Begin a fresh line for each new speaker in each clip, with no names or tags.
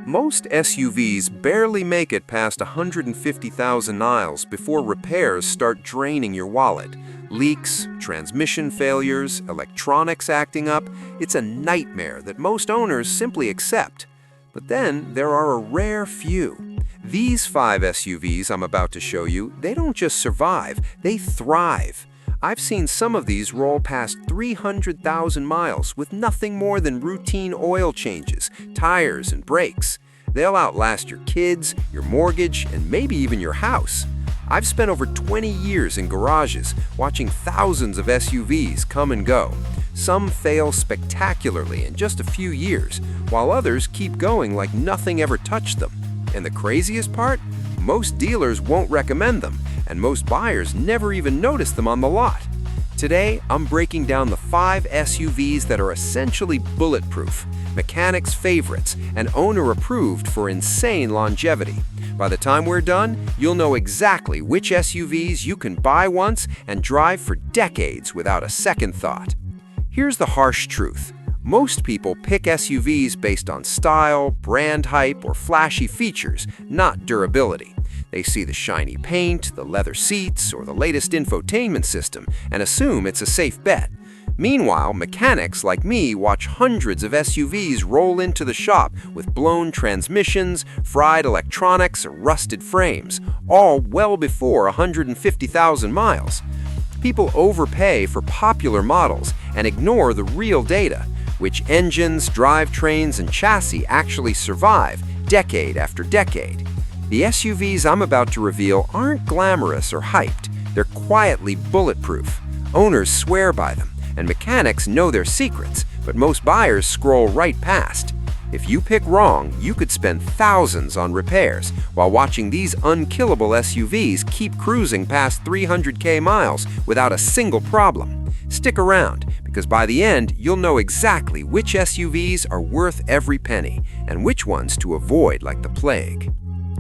Most SUVs barely make it past 150,000 miles before repairs start draining your wallet. Leaks, transmission failures, electronics acting up, it's a nightmare that most owners simply accept. But then there are a rare few. These 5 SUVs I'm about to show you, they don't just survive, they thrive. I've seen some of these roll past 300,000 miles with nothing more than routine oil changes, tires, and brakes. They'll outlast your kids, your mortgage, and maybe even your house. I've spent over 20 years in garages watching thousands of SUVs come and go. Some fail spectacularly in just a few years, while others keep going like nothing ever touched them. And the craziest part? Most dealers won't recommend them, and most buyers never even notice them on the lot. Today, I'm breaking down the 5 SUVs that are essentially bulletproof, mechanics' favorites, and owner-approved for insane longevity. By the time we're done, you'll know exactly which SUVs you can buy once and drive for decades without a second thought. Here's the harsh truth. Most people pick SUVs based on style, brand hype, or flashy features, not durability. They see the shiny paint, the leather seats, or the latest infotainment system and assume it's a safe bet. Meanwhile, mechanics like me watch hundreds of SUVs roll into the shop with blown transmissions, fried electronics, or rusted frames, all well before 150,000 miles. People overpay for popular models and ignore the real data, which engines, drivetrains, and chassis actually survive decade after decade. The SUVs I'm about to reveal aren't glamorous or hyped. They're quietly bulletproof. Owners swear by them, and mechanics know their secrets, but most buyers scroll right past. If you pick wrong, you could spend thousands on repairs while watching these unkillable SUVs keep cruising past 300,000 miles without a single problem. Stick around, because by the end, you'll know exactly which SUVs are worth every penny and which ones to avoid like the plague.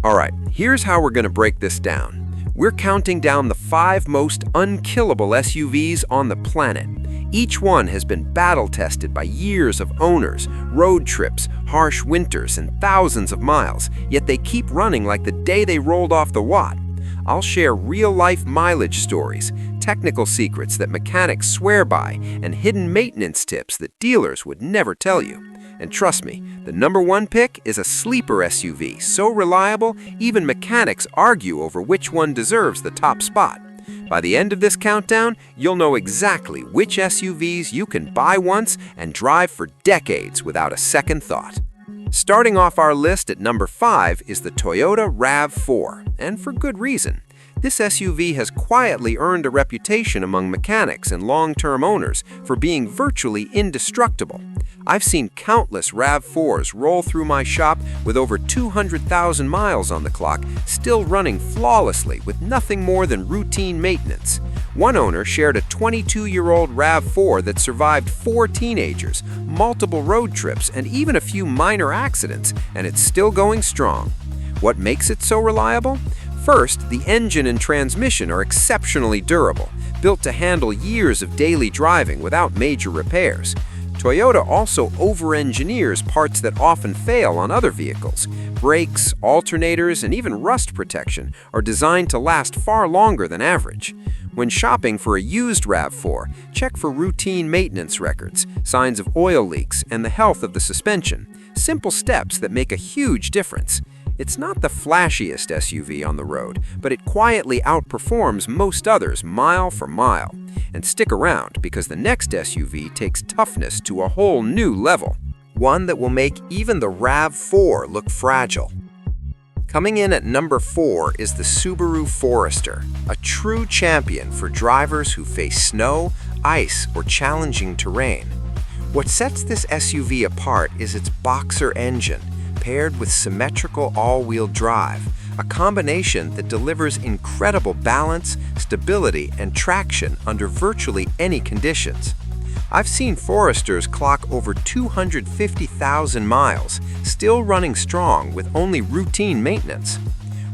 Alright, here's how we're going to break this down. We're counting down the 5 most unkillable SUVs on the planet. Each one has been battle-tested by years of owners, road trips, harsh winters, and thousands of miles, yet they keep running like the day they rolled off the lot. I'll share real-life mileage stories, technical secrets that mechanics swear by, and hidden maintenance tips that dealers would never tell you. And trust me, the #1 pick is a sleeper SUV, so reliable, even mechanics argue over which one deserves the top spot. By the end of this countdown, you'll know exactly which SUVs you can buy once and drive for decades without a second thought. Starting off our list at number 5 is the Toyota RAV4, and for good reason. This SUV has quietly earned a reputation among mechanics and long-term owners for being virtually indestructible. I've seen countless RAV4s roll through my shop with over 200,000 miles on the clock, still running flawlessly with nothing more than routine maintenance. One owner shared a 22-year-old RAV4 that survived 4 teenagers, multiple road trips, and even a few minor accidents, and it's still going strong. What makes it so reliable? First, the engine and transmission are exceptionally durable, built to handle years of daily driving without major repairs. Toyota also over-engineers parts that often fail on other vehicles. Brakes, alternators, and even rust protection are designed to last far longer than average. When shopping for a used RAV4, check for routine maintenance records, signs of oil leaks, and the health of the suspension. Simple steps that make a huge difference. It's not the flashiest SUV on the road, but it quietly outperforms most others mile for mile. And stick around, because the next SUV takes toughness to a whole new level. One that will make even the RAV4 look fragile. Coming in at number 4 is the Subaru Forester, a true champion for drivers who face snow, ice, or challenging terrain. What sets this SUV apart is its boxer engine, paired with symmetrical all-wheel drive, a combination that delivers incredible balance, stability, and traction under virtually any conditions. I've seen Foresters clock over 250,000 miles, still running strong with only routine maintenance.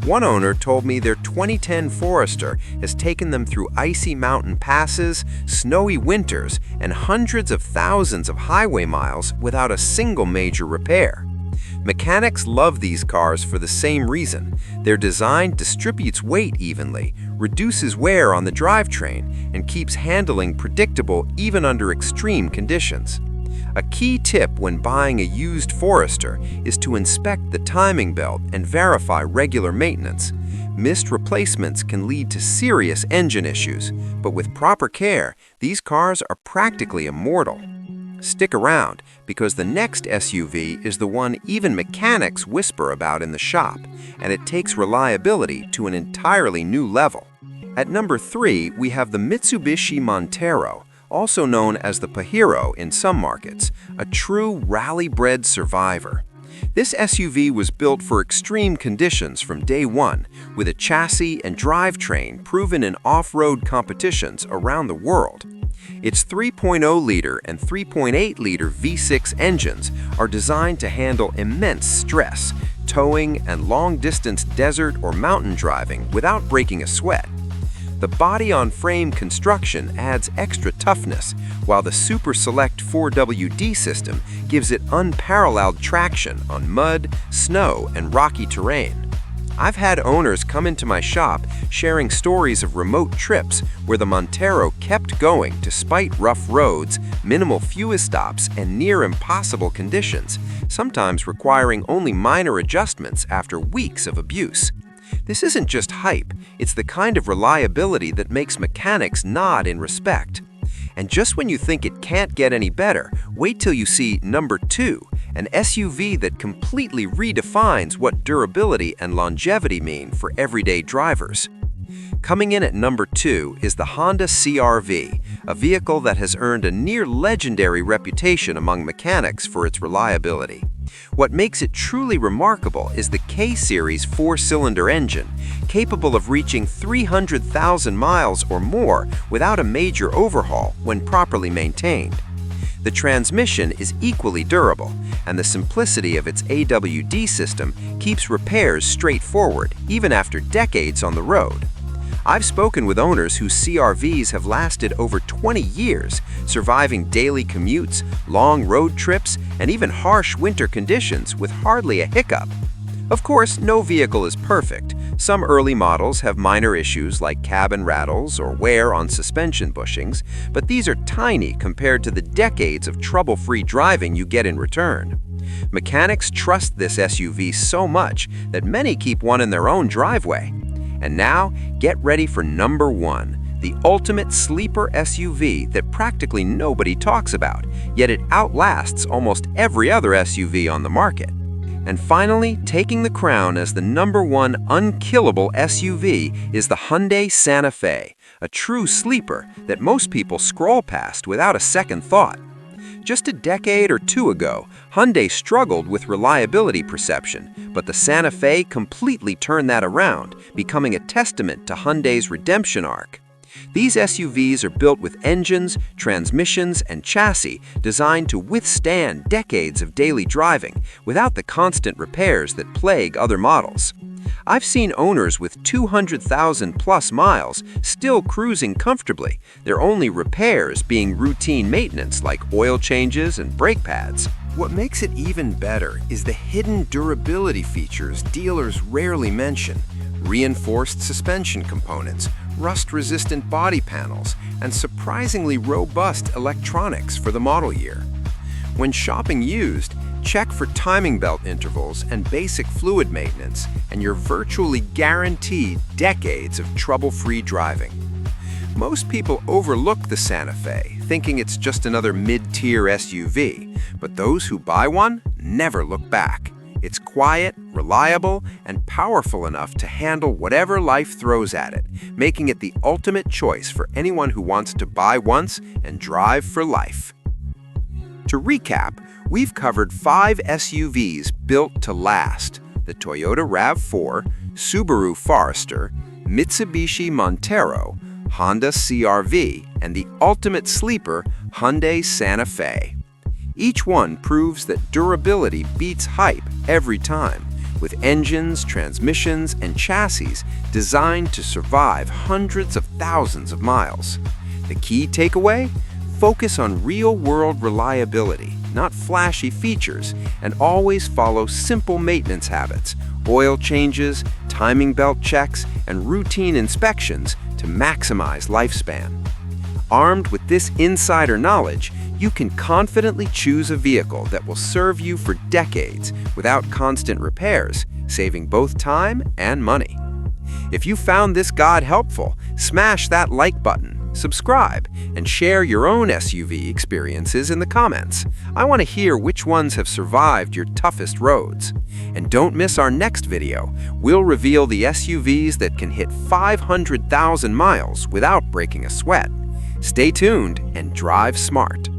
One owner told me their 2010 Forester has taken them through icy mountain passes, snowy winters, and hundreds of thousands of highway miles without a single major repair. Mechanics love these cars for the same reason. Their design distributes weight evenly, reduces wear on the drivetrain, and keeps handling predictable even under extreme conditions. A key tip when buying a used Forester is to inspect the timing belt and verify regular maintenance. Missed replacements can lead to serious engine issues, but with proper care, these cars are practically immortal. Stick around, because the next SUV is the one even mechanics whisper about in the shop, and it takes reliability to an entirely new level. At number 3, we have the Mitsubishi Montero, also known as the Pajero in some markets, a true rally-bred survivor. This SUV was built for extreme conditions from day one, with a chassis and drivetrain proven in off-road competitions around the world. Its 3.0-liter and 3.8-liter V6 engines are designed to handle immense stress, towing, and long-distance desert or mountain driving without breaking a sweat. The body-on-frame construction adds extra toughness, while the Super Select 4WD system gives it unparalleled traction on mud, snow, and rocky terrain. I've had owners come into my shop sharing stories of remote trips where the Montero kept going despite rough roads, minimal fuel stops, and near-impossible conditions, sometimes requiring only minor adjustments after weeks of abuse. This isn't just hype, it's the kind of reliability that makes mechanics nod in respect. And just when you think it can't get any better, wait till you see number 2, an SUV that completely redefines what durability and longevity mean for everyday drivers. Coming in at number 2 is the Honda CR-V, a vehicle that has earned a near-legendary reputation among mechanics for its reliability. What makes it truly remarkable is the K-Series 4-cylinder engine, capable of reaching 300,000 miles or more without a major overhaul when properly maintained. The transmission is equally durable, and the simplicity of its AWD system keeps repairs straightforward even after decades on the road. I've spoken with owners whose CR-Vs have lasted over 20 years, surviving daily commutes, long road trips, and even harsh winter conditions with hardly a hiccup. Of course, no vehicle is perfect. Some early models have minor issues like cabin rattles or wear on suspension bushings, but these are tiny compared to the decades of trouble-free driving you get in return. Mechanics trust this SUV so much that many keep one in their own driveway. And now, get ready for number 1, the ultimate sleeper SUV that practically nobody talks about, yet it outlasts almost every other SUV on the market. And finally, taking the crown as the number 1 unkillable SUV is the Hyundai Santa Fe, a true sleeper that most people scroll past without a second thought. Just a decade or two ago, Hyundai struggled with reliability perception, but the Santa Fe completely turned that around, becoming a testament to Hyundai's redemption arc. These SUVs are built with engines, transmissions, and chassis designed to withstand decades of daily driving without the constant repairs that plague other models. I've seen owners with 200,000+ miles still cruising comfortably, their only repairs being routine maintenance like oil changes and brake pads. What makes it even better is the hidden durability features dealers rarely mention: reinforced suspension components, rust-resistant body panels, and surprisingly robust electronics for the model year. When shopping used, check for timing belt intervals and basic fluid maintenance, and you're virtually guaranteed decades of trouble-free driving. Most people overlook the Santa Fe, thinking it's just another mid-tier SUV, but those who buy one never look back. It's quiet, reliable, and powerful enough to handle whatever life throws at it, making it the ultimate choice for anyone who wants to buy once and drive for life. To recap, we've covered 5 SUVs built to last: the Toyota RAV4, Subaru Forester, Mitsubishi Montero, Honda CR-V, and the ultimate sleeper, Hyundai Santa Fe. Each one proves that durability beats hype every time, with engines, transmissions, and chassis designed to survive hundreds of thousands of miles. The key takeaway? Focus on real-world reliability, not flashy features, and always follow simple maintenance habits, oil changes, timing belt checks, and routine inspections to maximize lifespan. Armed with this insider knowledge, you can confidently choose a vehicle that will serve you for decades without constant repairs, saving both time and money. If you found this guide helpful, smash that like button, subscribe, and share your own SUV experiences in the comments. I want to hear which ones have survived your toughest roads. And don't miss our next video. We'll reveal the SUVs that can hit 500,000 miles without breaking a sweat. Stay tuned and drive smart.